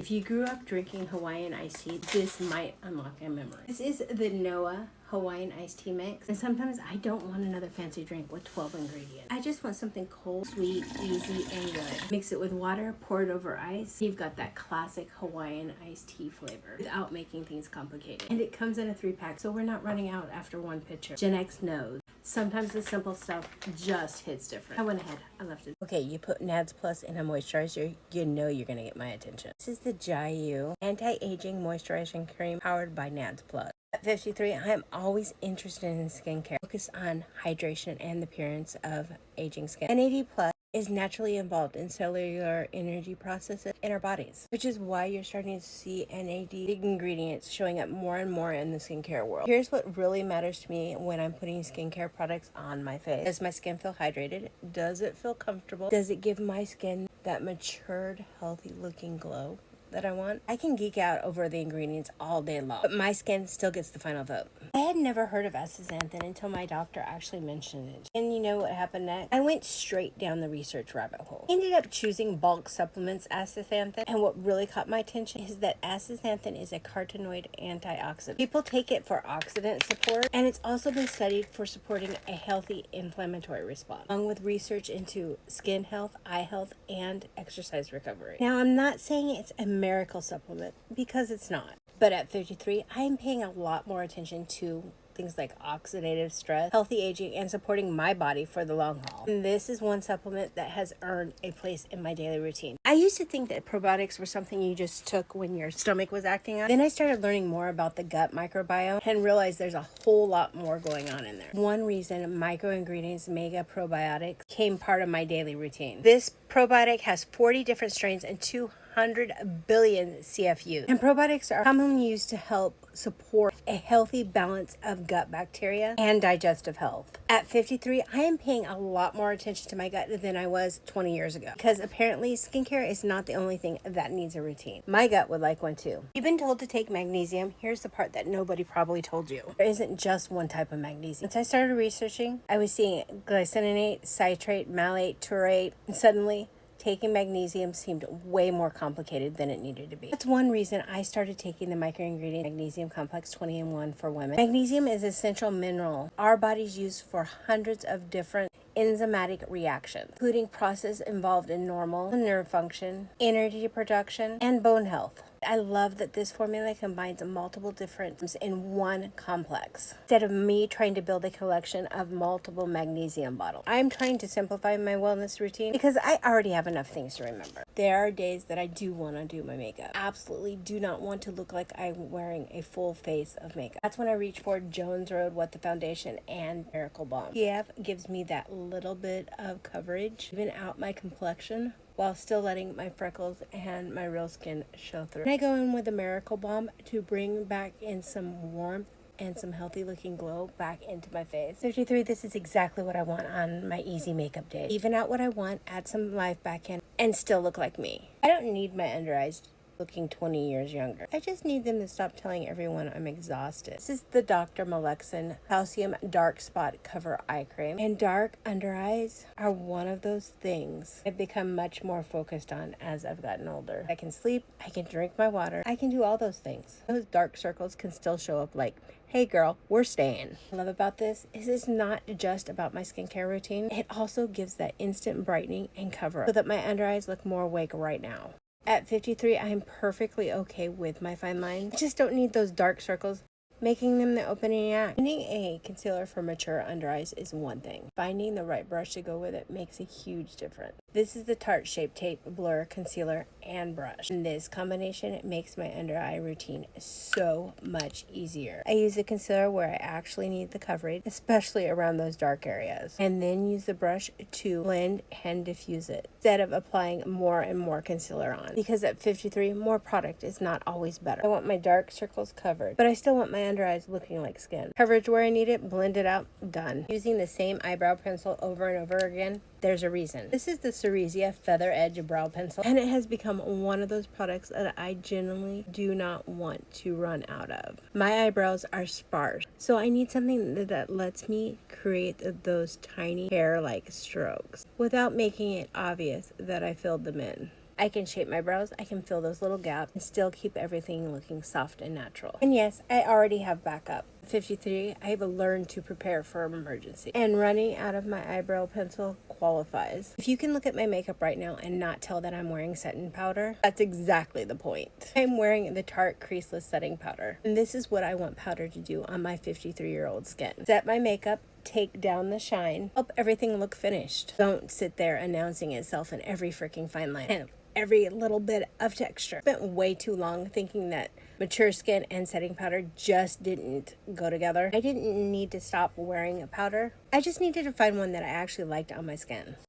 If you grew up drinking Hawaiian iced tea, this might unlock a memory. This is the NOH Hawaiian Iced Tea mix. And sometimes I don't want another fancy drink with 12 ingredients. I just want something cold, sweet, easy, and good. Mix it with water, pour it over ice. You've got that classic Hawaiian iced tea flavor without making things complicated. And it comes in a 3-pack, so we're not running out after one pitcher. Gen X knows. Sometimes the simple stuff just hits different. I went ahead. I left it. Okay, you put NADS Plus in a moisturizer, you know you're going to get my attention. This is the Jiyu Anti-Aging Moisturizing Cream powered by NADS Plus. At 53, I am always interested in skincare. Focus on hydration and the appearance of aging skin. NAD Plus is naturally involved in cellular energy processes in our bodies, which is why you're starting to see NAD ingredients showing up more and more in the skincare world. Here's what really matters to me when I'm putting skincare products on my face. Does my skin feel hydrated? Does it feel comfortable? Does it give my skin that matured, healthy looking glow that I want? I can geek out over the ingredients all day long, but my skin still gets the final vote. I had never heard of Astaxanthin until my doctor actually mentioned it. And you know what happened next? I went straight down the research rabbit hole. I ended up choosing bulk supplements Astaxanthin, and what really caught my attention is that Astaxanthin is a carotenoid antioxidant. People take it for oxidant support, and it's also been studied for supporting a healthy inflammatory response, along with research into skin health, eye health, and exercise recovery. Now, I'm not saying it's a miracle supplement, because it's not. But at 53, I am paying a lot more attention to things like oxidative stress, healthy aging, and supporting my body for the long haul. And this is one supplement that has earned a place in my daily routine. I used to think that probiotics were something you just took when your stomach was acting up. Then I started learning more about the gut microbiome and realized there's a whole lot more going on in there. One reason microingredients mega probiotics became part of my daily routine. This probiotic has 40 different strains and 200 billion CFUs. And probiotics are commonly used to help support a healthy balance of gut bacteria and digestive health. At 53, I am paying a lot more attention to my gut than I was 20 years ago, because apparently skincare is not the only thing that needs a routine. My gut would like one too. You've been told to take magnesium. Here's the part that nobody probably told you. There isn't just one type of magnesium. Once I started researching, I was seeing glycinate, citrate, malate, taurate, and suddenly taking magnesium seemed way more complicated than it needed to be. That's one reason I started taking the microingredient Magnesium Complex 20-in-1 for women. Magnesium is an essential mineral our bodies use for hundreds of different enzymatic reactions, including processes involved in normal nerve function, energy production, and bone health. I love that this formula combines multiple different in one complex. Instead of me trying to build a collection of multiple magnesium bottles, I'm trying to simplify my wellness routine because I already have enough things to remember. There are days that I do want to do my makeup. Absolutely do not want to look like I'm wearing a full face of makeup. That's when I reach for Jones Road What the Foundation and Miracle Balm. PF gives me that little bit of coverage, even out my complexion, while still letting my freckles and my real skin show through. And I go in with the Miracle Balm to bring back in some warmth and some healthy looking glow back into my face. 53, this is exactly what I want on my easy makeup day. Even out what I want, add some life back in, and still look like me. I don't need my under eyes looking 20 years younger. I just need them to stop telling everyone I'm exhausted. This is the Dr. Melaxin Calcium Dark Spot Cover Eye Cream. And dark under eyes are one of those things I've become much more focused on as I've gotten older. I can sleep, I can drink my water, I can do all those things. Those dark circles can still show up like, hey girl, we're staying. What I love about this is it's not just about my skincare routine. It also gives that instant brightening and cover up so that my under eyes look more awake right now. At 53, I am perfectly okay with my fine line. I just don't need those dark circles, making them the opening act. Finding a concealer for mature under eyes is one thing. Finding the right brush to go with it makes a huge difference. This is the Tarte Shape Tape Blur Concealer and Brush. And this combination makes my under eye routine so much easier. I use a concealer where I actually need the coverage, especially around those dark areas. And then use the brush to blend and diffuse it, instead of applying more and more concealer on. Because at 53, more product is not always better. I want my dark circles covered, but I still want my under eyes looking like skin. Coverage where I need it, blend it out, done. Using the same eyebrow pencil over and over again, there's a reason. This is the Surezia Feather Edge Brow Pencil, and it has become one of those products that I genuinely do not want to run out of. My eyebrows are sparse, so I need something that lets me create those tiny hair-like strokes without making it obvious that I filled them in. I can shape my brows, I can fill those little gaps, and still keep everything looking soft and natural. And yes, I already have backup. 53, I have learned to prepare for an emergency. And running out of my eyebrow pencil qualifies. If you can look at my makeup right now and not tell that I'm wearing setting powder, that's exactly the point. I'm wearing the Tarte Creaseless setting powder. And this is what I want powder to do on my 53-year-old skin. Set my makeup, take down the shine, help everything look finished. Don't sit there announcing itself in every freaking fine line and every little bit of texture. Spent way too long thinking that mature skin and setting powder just didn't go together. I didn't need to stop wearing a powder. I just needed to find one that I actually liked on my skin.